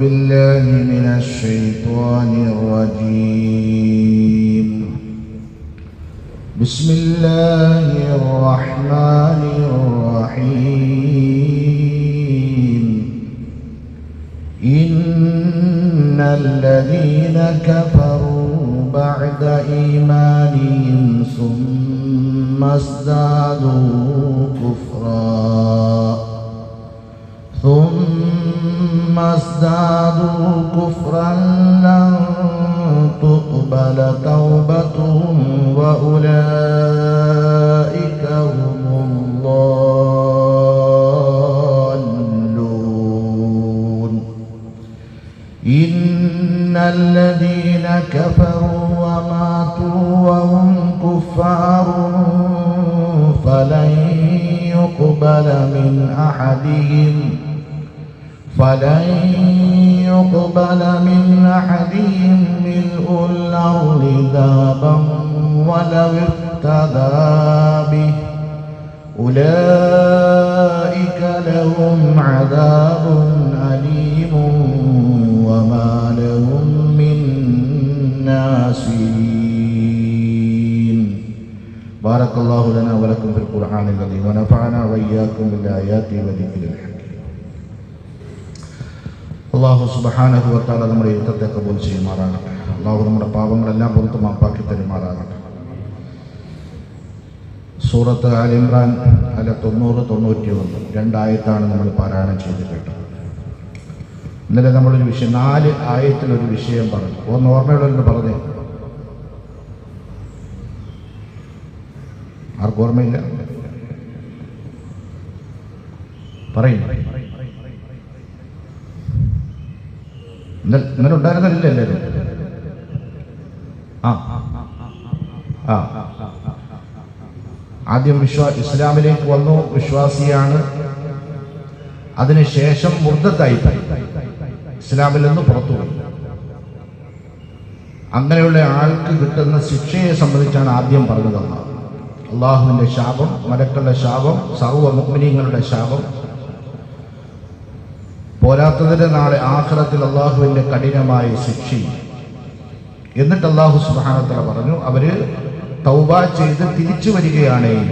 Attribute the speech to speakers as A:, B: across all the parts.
A: بالله من الشيطان الرجيم. بسم الله الرحمن الرحيم. إن الذين كفروا بعد إيمانهم ثم ازدادوا كفرا لن تقبل توبتهم وأولئك هم الضالون. إن الذين كفروا وماتوا وهم كفار فلن يقبل من أحدهم ملء الأرض ذهبا ولو افتدى به أولئك لهم عذاب أليم وما لهم من ناصرين. بارك الله لنا ولكم في القرآن العظيم ونفعنا وإياكم بالآيات وذكر الحكيم. അള്ളാഹു സുബ്ഹാനഹു വ തആല നമ്മുടെ യുദ്ധത്തെ കബൂൽ ചെയ്യുമാറാകട്ടെ. അള്ളാഹു നമ്മുടെ പാപങ്ങളെല്ലാം പുറത്ത് മാപ്പാക്കി തരുമാറാകട്ടെ. സൂറത്ത് ആൽ ഇംറാൻ 90-91 രണ്ടായത്താണ് നമ്മൾ പാരായണം ചെയ്ത് കേട്ടത്. ഇന്നലെ നമ്മളൊരു വിഷയം 4 ആയത്തിലൊരു വിഷയം പറഞ്ഞു. ഒന്ന് ഓർമ്മയുള്ളവരെന്ന് പറഞ്ഞേ, ആർക്കും ഓർമ്മയില്ല? പറയും. ഇന്നലെ ഉണ്ടായിരുന്നില്ല എല്ലാവരും? ആദ്യം ഇസ്ലാമിലേക്ക് വന്നു, വിശ്വാസിയാണ്. അതിനുശേഷം മുർത്തത്തായി ഇസ്ലാമിൽ നിന്ന് പുറത്തുപോയി. അങ്ങനെയുള്ള ആൾക്ക് കിട്ടുന്ന ശിക്ഷയെ സംബന്ധിച്ചാണ് ആദ്യം പറഞ്ഞു തന്നത്. അള്ളാഹുവിന്റെ ശാപം, മലക്കളുടെ ശാപം, സർവ്വ മുഅ്മിനീങ്ങളുടെ ശാപം, പോരാത്തതിന് നാളെ ആഖിറത്തിൽ അള്ളാഹുവിന്റെ കഠിനമായ ശിക്ഷയും. എന്നിട്ട് അള്ളാഹു സുബ്ഹാനഹു വ തആല പറഞ്ഞു, അവര് തൗബ ചെയ്ത് തിരിച്ചു വരികയാണെങ്കിൽ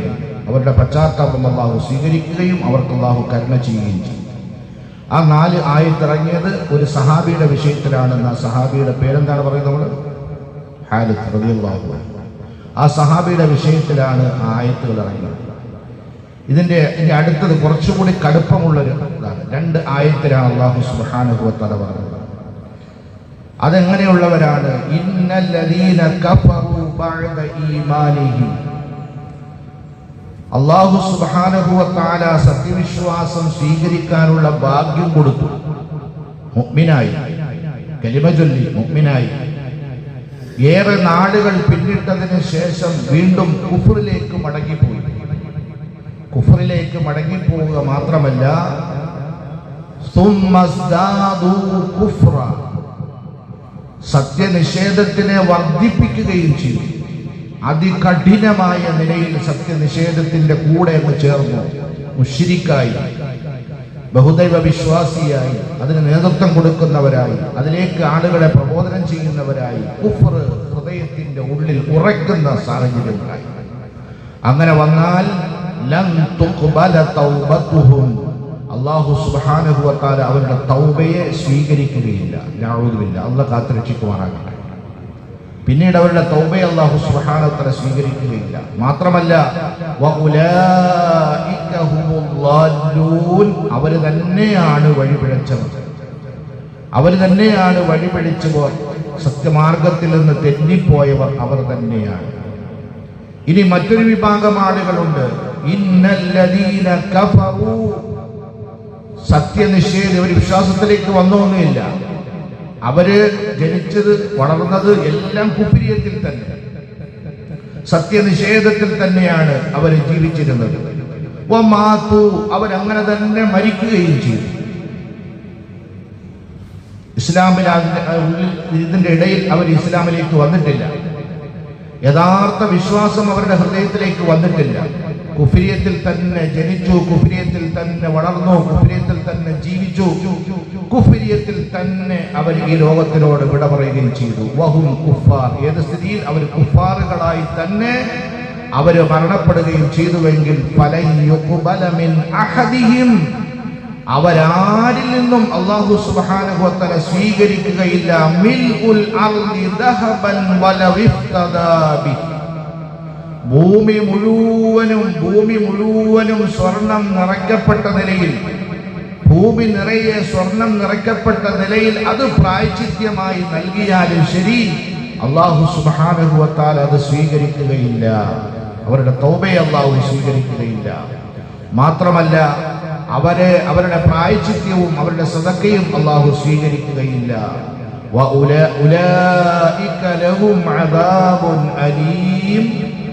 A: അവരുടെ പശ്ചാത്താപം അള്ളാഹു സ്വീകരിക്കുകയും അവർക്ക് അള്ളാഹു കരുണ ചെയ്യുകയും ചെയ്യും. ആ 4 ആയത്തിറങ്ങിയത് ഒരു സഹാബിയുടെ വിഷയത്തിലാണ്. ആ സഹാബിയുടെ പേരെന്താണ് പറയുന്നത്? നമ്മൾ ഹാരിസ് റളിയല്ലാഹു അൻഹു. ആ സഹാബിയുടെ വിഷയത്തിലാണ് ആ ആയത്തുകൾ ഇറങ്ങിയത്. ഇതിന്റെ അടുത്തത് കുറച്ചുകൂടി കടുപ്പമുള്ളൊരു ഇതാണ്. 2 ആയത്തിലാണ് അല്ലാഹു സുബ്ഹാനഹു വ തആല പറഞ്ഞത്. അതെങ്ങനെയുള്ളവരാണ്? ഇന്നല്ലദീന കഫറു ബഅദ ഈമാനിഹിം. അല്ലാഹു സുബ്ഹാനഹു വ തആല സത്യവിശ്വാസം സ്വീകരിക്കാനുള്ള ഭാഗ്യം കൊടുത്തു. മുഅ്മിനായി, കലിമ ചൊല്ലി മുഅ്മിനായി. ഏറെ നാളുകൾ പിന്നിട്ടതിന് ശേഷം വീണ്ടും കുഫറിലേക്ക് മടങ്ങിപ്പോയി. കുഫറിലേക്ക് മടങ്ങിപ്പോവുക മാത്രമല്ല, സത്യനിഷേധത്തിനെ വർദ്ധിപ്പിക്കുകയും ചെയ്തു. അതികഠിനമായ നിലയിൽ സത്യനിഷേധത്തിന്റെ കൂടെ ചേർന്നു. മുശ്രിക്കായി, ബഹുദൈവ വിശ്വാസിയായി, അതിന് നേതൃത്വം കൊടുക്കുന്നവരായി, അതിലേക്ക് ആളുകളെ പ്രബോധനം ചെയ്യുന്നവരായി കുഫർ ഹൃദയത്തിന്റെ ഉള്ളിൽ ഉറയ്ക്കുന്ന സാഹചര്യങ്ങളായി. അങ്ങനെ വന്നാൽ ലൻ തുഖ്ബല തൗബത്തുഹും, അല്ലാഹു സുബ്ഹാനഹു വ തആല അവരുടെ തൗബയെ സ്വീകരിക്കുകയില്ല. നഊദുബില്ലാ, അല്ലാഹു കാത്തുരക്ഷിക്കുമാറാകട്ടെ. പിന്നീട് അവരുടെ തൗബയെ അല്ലാഹു സുബ്ഹാനഹു വ തആല സ്വീകരിക്കുകയില്ല. മാത്രമല്ല വഉലൈക ഹുമുല്ലാലൂൻ, അവർ തന്നെയാണ് വഴിപിഴച്ചവർ. അവർ തന്നെയാണ് വഴിപിഴച്ചവർ. സത്യമാർഗത്തിൽ നിന്ന് തെന്നിപ്പോയവർ അവർ തന്നെയാണ്. ഇനി മറ്റൊരു വിഭാഗം ആളുകളുണ്ട്. ഇന്നല്ലദീന കഫറു, സത്യനിഷേധി, അവർ വിശ്വാസത്തിലേക്ക് വന്നൊന്നുമില്ല. അവര് ജനിച്ചത് വളർന്നത് എല്ലാം കുഫ്രിയത്തിൽ തന്നെ, സത്യനിഷേധത്തിൽ തന്നെയാണ് അവർ ജീവിച്ചിരുന്നത്. വമാതു, അവരങ്ങനെ തന്നെ മരിക്കുകയും ചെയ്തു. ഇസ്ലാമിൽ ഇതിന്റെ ഇടയിൽ അവർ ഇസ്ലാമിലേക്ക് വന്നിട്ടില്ല. യഥാർത്ഥ വിശ്വാസം അവരുടെ ഹൃദയത്തിലേക്ക് വന്നിട്ടില്ല. കുഫ്രിയത്തിൽ തന്നെ ജനിച്ചു, കുഫ്രിയത്തിൽ തന്നെ വളർന്നു, കുഫ്രിയത്തിൽ തന്നെ ജീവിച്ചു, കുഫ്രിയത്തിൽ തന്നെ അവർ ഈ ലോകത്തിനോട് വിട പറയുകയും ചെയ്തു. വഹും കുഫാർ, ഏത് സ്ഥിതിയിൽ അവർ കുഫാറുകളായി തന്നെ അവര് മരണപ്പെടുകയും ചെയ്തുവെങ്കിൽ ഫലൻ യുഖ്ബല മിൻ അഹദിഹിം, അവരാരിൽ നിന്നും അല്ലാഹു സുബ്ഹാനഹു വ തആല സ്വീകരിക്കുകയില്ല. മിൽഉൽ അർളി ദഹബൻ വലൗ ഇഫ്തദാ ബിഹി, ഭൂമി മുഴുവനും സ്വർണം നിറയ്ക്കപ്പെട്ട നിലയിൽ, ഭൂമി നിറയെ സ്വർണം നിറയ്ക്കപ്പെട്ട നിലയിൽ അത് പ്രായശ്ചിത്യമായി നൽകിയാലും ശരി, അല്ലാഹു സുബ്ഹാനഹു വ തആല അത് സ്വീകരിക്കുകയില്ല. അവരുടെ തൗബയെ അല്ലാഹു സ്വീകരിക്കുകയില്ല. മാത്രമല്ല അവരുടെ പ്രായശ്ചിത്യവും അവരുടെ സദഖയും അല്ലാഹു സ്വീകരിക്കുകയില്ല. വഉലൈക ലഹും അദാബുൻ അലീം,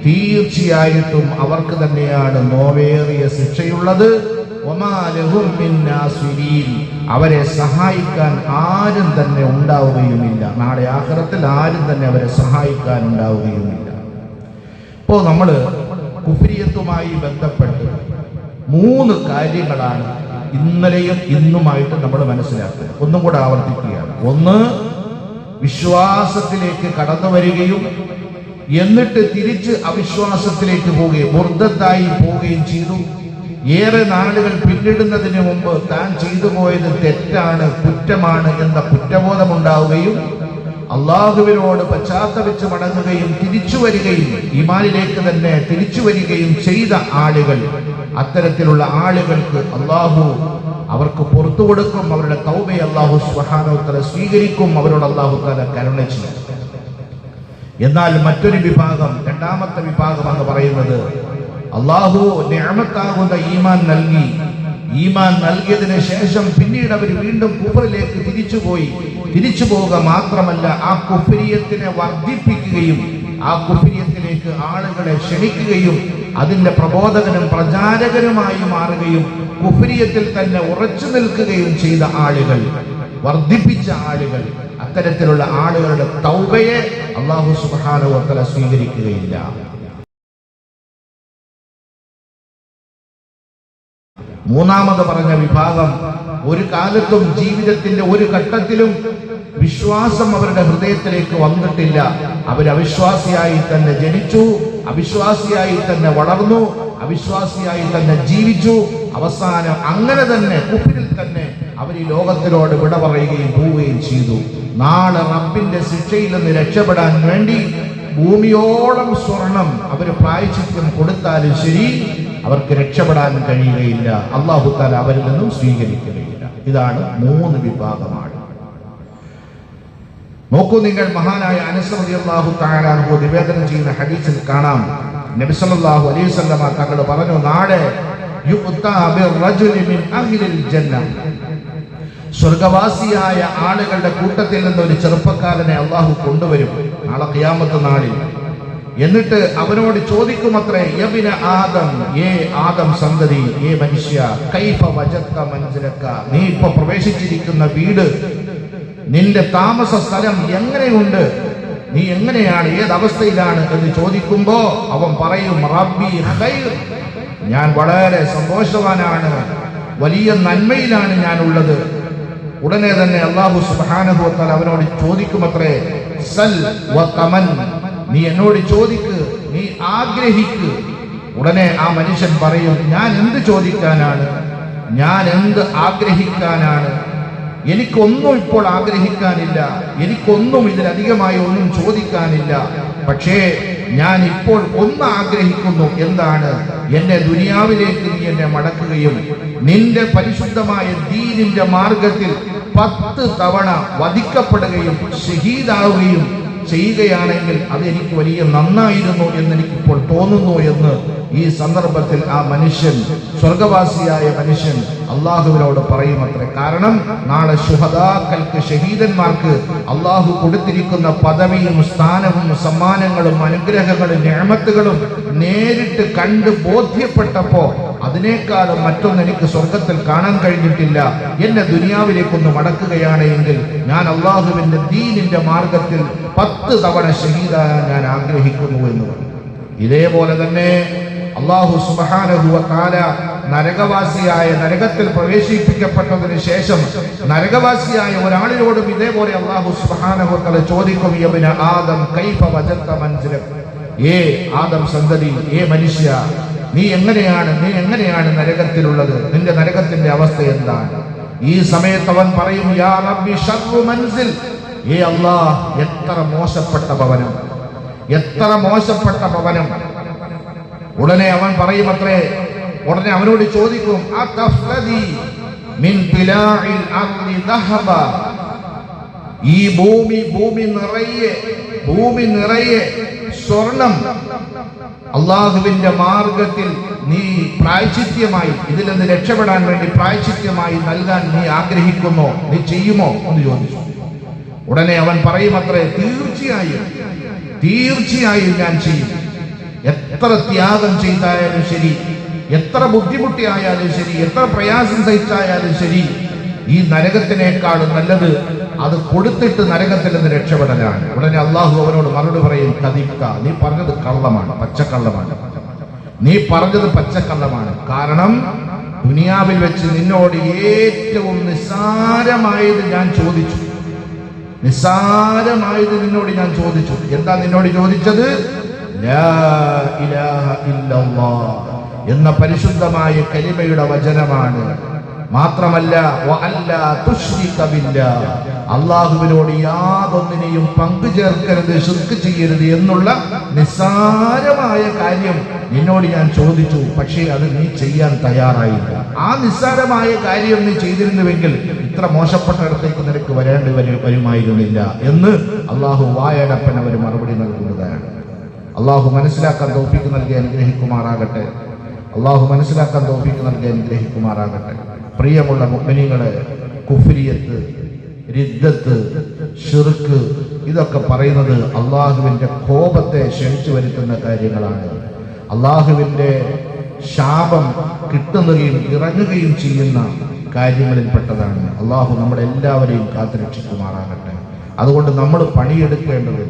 A: തീർച്ചയായിട്ടും അവർക്ക് തന്നെയാണ് നോവേറിയ ശിക്ഷയുള്ളത്. വമാ ലഹും മിൻ നാസിരീൻ, അവരെ സഹായിക്കാൻ ആരും തന്നെ ഉണ്ടാവുകയുമില്ല. നാളെ ആഖിറത്തിൽ ആരും തന്നെ അവരെ സഹായിക്കാൻ ഉണ്ടാവുകയുമില്ല. ഇപ്പോൾ നമ്മൾ കുഫ്രിയത്തുമായി ബന്ധപ്പെട്ട് 3 കാര്യങ്ങളാണ് ഇന്നലെയും ഇന്നുമായിട്ട് നമ്മൾ മനസ്സിലാക്കുക. ഒന്നും കൂടെ ആവർത്തിക്കുകയാണ്. ഒന്ന്, വിശ്വാസത്തിലേക്ക് കടന്നു വരികയും എന്നിട്ട് തിരിച്ച് അവിശ്വാസത്തിലേക്ക് പോവുകയും മുർദ്ദത്തായി പോവുകയും ചെയ്തു. ഏറെ നാളുകൾ പിന്നിടുന്നതിന് മുമ്പ് താൻ ചെയ്തു പോയത് തെറ്റാണ്, കുറ്റമാണ് എന്ന കുറ്റബോധമുണ്ടാവുകയും അള്ളാഹുവിനോട് പശ്ചാത്തപിച്ച് മടങ്ങുകയും തിരിച്ചു വരികയും ഈമാനിലേക്ക് തന്നെ തിരിച്ചു വരികയും ചെയ്ത ആളുകൾ, അത്തരത്തിലുള്ള ആളുകൾക്ക് അള്ളാഹു അവർക്ക് പുറത്തു കൊടുക്കും. അവരുടെ തൗബയെ അള്ളാഹു സുബ്ഹാനഹു വ തആല സ്വീകരിക്കും. അവരോട് അള്ളാഹു തആല കരുണ ചെയ്യും. എന്നാൽ മറ്റൊരു വിഭാഗം, രണ്ടാമത്തെ വിഭാഗം എന്ന് പറയുന്നത്, അള്ളാഹു നിഅമത്താകുന്ന ഈമാൻ നൽകി, ഈമാൻ നൽകിയതിനു ശേഷം പിന്നീട് അവർ വീണ്ടും കുഫറിലേക്ക് തിരിച്ചു പോവുക മാത്രമല്ല, ആ കുഫ്രിയത്തിനെ വർദ്ധിപ്പിക്കുകയും ആ കുഫ്രിയത്തിലേക്ക് ആളുകളെ ക്ഷണിക്കുകയും അതിന്റെ പ്രബോധകനും പ്രചാരകനുമായി മാറുകയും കുഫ്രിയത്തിൽ തന്നെ ഉറച്ചു നിൽക്കുകയും ചെയ്ത ആളുകൾ, വർദ്ധിപ്പിച്ച ആളുകൾ, അത്തരത്തിലുള്ള ആളുകളുടെ തൗബയെ അല്ലാഹു സുബ്ഹാനഹു വ തആല സ്വീകരിക്കുകയില്ല. മൂന്നാമത് പറഞ്ഞ വിഭാഗം, ഒരു കാലത്തും ജീവിതത്തിന്റെ ഒരു ഘട്ടത്തിലും വിശ്വാസം അവരുടെ ഹൃദയത്തിലേക്ക് വന്നിട്ടില്ല. അവർ അവിശ്വാസിയായി തന്നെ ജനിച്ചു, അവിശ്വാസിയായി തന്നെ വളർന്നു, അവിശ്വാസിയായി തന്നെ ജീവിച്ചു. അവസാനം അങ്ങനെ തന്നെ കുഫ്രിൽ തന്നെ അവർ ഈ ലോകത്തിനോട് വിട പറയുകയും പോവുകയും ചെയ്തു. നാളെ റബ്ബിന്റെ ശിക്ഷയിൽ നിന്ന് രക്ഷപ്പെടാൻ വേണ്ടി ഭൂമിയോളം സ്വർണം അവർ പ്രായശ്ചിത്യം കൊടുത്താലും ശരി, അവർക്ക് രക്ഷപ്പെടാൻ കഴിയുകയില്ല. അല്ലാഹു തആല അവരിൽ നിന്നും സ്വീകരിക്കുകയില്ല. ഇതാണ് 3 വിഭാഗമാണ്. നോക്കൂ നിങ്ങൾ, മഹാനായ അനസ് റളിയല്ലാഹു തആല അൻഹു നിവേദനം ചെയ്യുന്ന ഹദീസിൽ കാണാം, നബി സല്ലല്ലാഹു അലൈഹി വസല്ലം തങ്ങൾ പറഞ്ഞു, നാളെ യുഖ്താ ബിർറജുലി മിൻ അഹ്ലിൽ ജന്ന, സ്വർഗവാസിയായ ആളുകളുടെ കൂട്ടത്തിൽ നിന്ന് ഒരു ചെറുപ്പക്കാരനെ അള്ളാഹു കൊണ്ടുവരും നാളെ ഖിയാമത്ത് നാളിൽ. എന്നിട്ട് അവനോട് ചോദിക്കുമത്രേ, യബ്ന ആദം, ആദം സന്തതി, മനുഷ്യ, കൈഫ വജത്ത മൻസിലക, നീ ഇപ്പൊ പ്രവേശിച്ചിരിക്കുന്ന വീട്, നിന്റെ താമസ സ്ഥലം എങ്ങനെയുണ്ട്, നീ എങ്ങനെയാണ്, ഏതവസ്ഥയിലാണ് എന്ന് ചോദിക്കുമ്പോ അവൻ പറയും, റബ്ബി ഖൈർ, ഞാൻ വളരെ സന്തോഷവാനാണ്, വലിയ നന്മയിലാണ് ഞാൻ ഉള്ളത്. ഉടനെ തന്നെ അല്ലാഹു സുബ്ഹാനഹു വ തആല അവനോട് ചോദിക്കുമത്രേ, സൽ വ തമൻ, നീ എന്നോട് ചോദിക്ക്, നീ ആഗ്രഹിക്ക്. ഉടനെ ആ മനുഷ്യൻ പറയും, ഞാൻ എന്ത് ചോദിക്കാനാണ്, ഞാൻ എന്ത് ആഗ്രഹിക്കാനാണ്, എനിക്കൊന്നും ഇപ്പോൾ ആഗ്രഹിക്കാനില്ല, എനിക്കൊന്നും ഇതിലധികമായി ഒന്നും ചോദിക്കാനില്ല. പക്ഷേ ഞാൻ ഇപ്പോൾ ഒന്ന് ആഗ്രഹിക്കുന്നു, എന്താണ്, എന്നെ ദുനിയാവിലേക്ക് നീ എന്നെ മടക്കുകയും നിന്റെ പരിശുദ്ധമായ ദീനിന്റെ മാർഗത്തിൽ 10 തവണ വധിക്കപ്പെടുകയും ഷഹീദാവുകയും ചെയ്യുകയാണെങ്കിൽ അത് എനിക്ക് വലിയ നന്നായിരുന്നു എന്നെനിക്കിപ്പോൾ തോന്നുന്നു എന്ന് ഈ സന്ദർഭത്തിൽ ആ മനുഷ്യൻ, സ്വർഗവാസിയായ മനുഷ്യൻ അള്ളാഹുവിനോട് പറയുമത്രേ. കാരണം നാളെ ശുഹദാക്കൾക്ക്, ഷഹീദന്മാർക്ക് അള്ളാഹു കൊടുത്തിരിക്കുന്ന പദവിയും സ്ഥാനവും സമ്മാനങ്ങളും അനുഗ്രഹങ്ങളും നിഅമത്തുകളും നേരിട്ട് കണ്ട് ബോധ്യപ്പെട്ടപ്പോ അതിനേക്കാളും മറ്റൊന്ന് എനിക്ക് സ്വർഗത്തിൽ കാണാൻ കഴിഞ്ഞിട്ടില്ല. എന്നെ ദുനിയാവിലേക്കൊന്ന് മടക്കുകയാണ് എങ്കിൽ ഞാൻ അള്ളാഹുവിന്റെ ദീനിന്റെ മാർഗത്തിൽ 10 തവണ ഷഹീദാകാൻ ഞാൻ ആഗ്രഹിക്കുന്നു എന്ന് പറഞ്ഞു. ഇതേപോലെ തന്നെ അല്ലാഹു സുബ്ഹാനഹു വ തആല നരകവാസിയായ നരകത്തിൽ പ്രവേശിപ്പിക്കപ്പെട്ടതിന് ശേഷം നരകവാസിയായ ഒരാളിനോടും ഇതേപോലെ അല്ലാഹു സുബ്ഹാനഹു വ തആല ചോദിക്കും, യബ്ന ആദം കൈഫ വജദ്ത മൻസിലക, ആദം സന്തതി, മനുഷ്യ, നീ എങ്ങനെയാണ് നരകത്തിലുള്ളത്? നിന്റെ നരകത്തിന്റെ അവസ്ഥ എന്താണ്? ഈ സമയത്ത് അവൻ പറയും, യാ റബ്ബി ശർറു മൻസിൽ, അല്ലാഹ്, എത്ര മോശപ്പെട്ട ഭവനം, എത്ര മോശപ്പെട്ട ഭവനം. ഉടനെ അവൻ പറയും അത്രേ, ഉടനെ അവനോട് ചോദിക്കും, അതഫ്തദി മിൻ ബിലാഇൽ അർളി ദഹബ, ഈ ഭൂമി നിറയെ സ്വർണം അള്ളാഹുവിന്റെ മാർഗത്തിൽ നീ പ്രായശ്ചിത്യമായി, ഇതിൽ നിന്ന് രക്ഷപ്പെടാൻ വേണ്ടി പ്രായശ്ചിത്യമായി നൽകാൻ നീ ആഗ്രഹിക്കുന്നോ, നീ ചെയ്യുമോ എന്ന് ചോദിച്ചു. ഉടനെ അവൻ പറയും അത്രേ, തീർച്ചയായും ഞാൻ ചെയ്യും. എത്ര ത്യാഗം ചെയ്തായാലും ശരി, എത്ര ബുദ്ധിമുട്ടിയായാലും ശരി, എത്ര പ്രയാസം സഹിച്ചായാലും ശരി, ഈ നരകത്തിനേക്കാളും നല്ലത് അത് കൊടുത്തിട്ട് നരകത്തിൽ നിന്ന് രക്ഷപ്പെടലാണ്. ഉടനെ അള്ളാഹു അവനോട് മറുപടി പറയും, കദിക്ക, നീ പറഞ്ഞത് കള്ളമാണ്, പച്ചക്കള്ളമാണ്, നീ പറഞ്ഞത് പച്ചക്കള്ളമാണ്. കാരണം ദുനിയാവിൽ വെച്ച് നിന്നോട് ഏറ്റവും നിസ്സാരമായത് ഞാൻ ചോദിച്ചു, നിന്നോട് ഞാൻ ചോദിച്ചു. എന്താ നിന്നോട് ചോദിച്ചത്? ലാ ഇലാഹ ഇല്ലല്ലാഹ് എന്ന പരിശുദ്ധമായ കലിമയുടെ വചനമാണ്. മാത്രമല്ല വഅല്ലാ തുശ്രിക ബില്ലാഹ്, അല്ലാഹുവിനോട് യാതൊന്നിനെയും പങ്കു ചേർക്കരുത്, ശിർക്ക് ചെയ്യരുത് എന്നുള്ള നിസ്സാരമായ കാര്യം നിന്നോട് ഞാൻ ചോദിച്ചു. പക്ഷേ അത് നീ ചെയ്യാൻ തയ്യാറായില്ല. ആ നിസ്സാരമായ കാര്യം നീ ചെയ്തിരുന്നുവെങ്കിൽ ഇത്ര മോശപ്പെട്ടയിടത്തേക്ക് നിനക്ക് വരുമായിരുന്നില്ല എന്ന് അള്ളാഹു വായടപ്പൻ അവർ മറുപടി നൽകുന്നതാണ്. അള്ളാഹു മനസ്സിലാക്കാൻ തൗഫീഖ് നൽകി അനുഗ്രഹിക്കുമാറാകട്ടെ. അള്ളാഹു മനസ്സിലാക്കാൻ തൗഫീഖ് നൽകി അനുഗ്രഹിക്കുമാറാകട്ടെ. പ്രിയമുള്ള മുഅ്മിനീങ്ങളെ, കുഫ്രിയത്ത്, റിദ്ദത്ത്, ശിർക്ക് ഇതൊക്കെ പറയുന്നത് അള്ളാഹുവിന്റെ കോപത്തെ ക്ഷണിച്ചു വരുത്തുന്ന കാര്യങ്ങളാണ്. അള്ളാഹുവിന്റെ ശാപം കിട്ടുകയും ഇറങ്ങുകയും ചെയ്യുന്ന കാര്യങ്ങളിൽപ്പെട്ടതാണ്. അള്ളാഹു നമ്മുടെ എല്ലാവരെയും കാത്തുരക്ഷിക്കുമാറാകട്ടെ. അതുകൊണ്ട് നമ്മൾ പണിയെടുക്കേണ്ടത്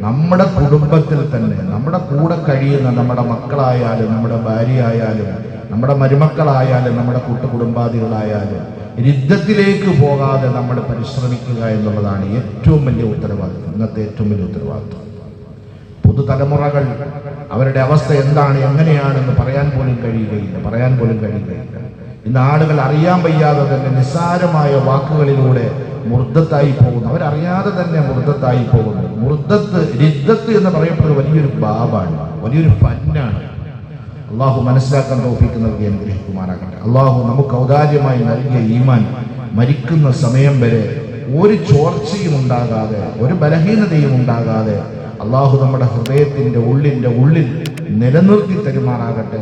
A: നമ്മുടെ കുടുംബത്തിൽ തന്നെ, നമ്മുടെ കൂടെ കഴിയുന്ന നമ്മുടെ മക്കളായാലും നമ്മുടെ ഭാര്യയായാലും നമ്മുടെ മരുമക്കളായാലും നമ്മുടെ കൂട്ടുകുടുംബാദികളായാലും യുദ്ധത്തിലേക്ക് പോകാതെ നമ്മൾ പരിശ്രമിക്കുക എന്നുള്ളതാണ് ഏറ്റവും വലിയ ഉത്തരവാദിത്വം, ഇന്നത്തെ ഏറ്റവും വലിയ ഉത്തരവാദിത്വം. പുതുതലമുറകൾ അവരുടെ അവസ്ഥ എന്താണ്, എങ്ങനെയാണെന്ന് പറയാൻ പോലും കഴിയുകയില്ല. ഇന്ന് ആളുകൾ അറിയാൻ വയ്യാതെ തന്നെ നിസ്സാരമായ വാക്കുകളിലൂടെ മുർദ്ദത്തായി പോകുന്നു. അവരറിയാതെ തന്നെ മുർദ്ദത്തായി പോകുന്നു. റിദ്ദത്ത് എന്ന് പറയപ്പെടുന്നത് വലിയൊരു ബാബാണ്, വലിയൊരു ഫന്നാണ്. അള്ളാഹു മനസ്സിലാക്കാൻ തൗഫീഖ് നൽകി അനുഗ്രഹിക്കുമാറാകട്ടെ. അള്ളാഹു നമുക്ക് ഔദാര്യമായി നൽകിയ ഈമാൻ മരിക്കുന്ന സമയം വരെ ഒരു ചോർച്ചയും ഉണ്ടാകാതെ, ഒരു ബലഹീനതയും ഉണ്ടാകാതെ അള്ളാഹു നമ്മുടെ ഹൃദയത്തിന്റെ ഉള്ളിൽ നിലനിർത്തി തരുമാറാകട്ടെ.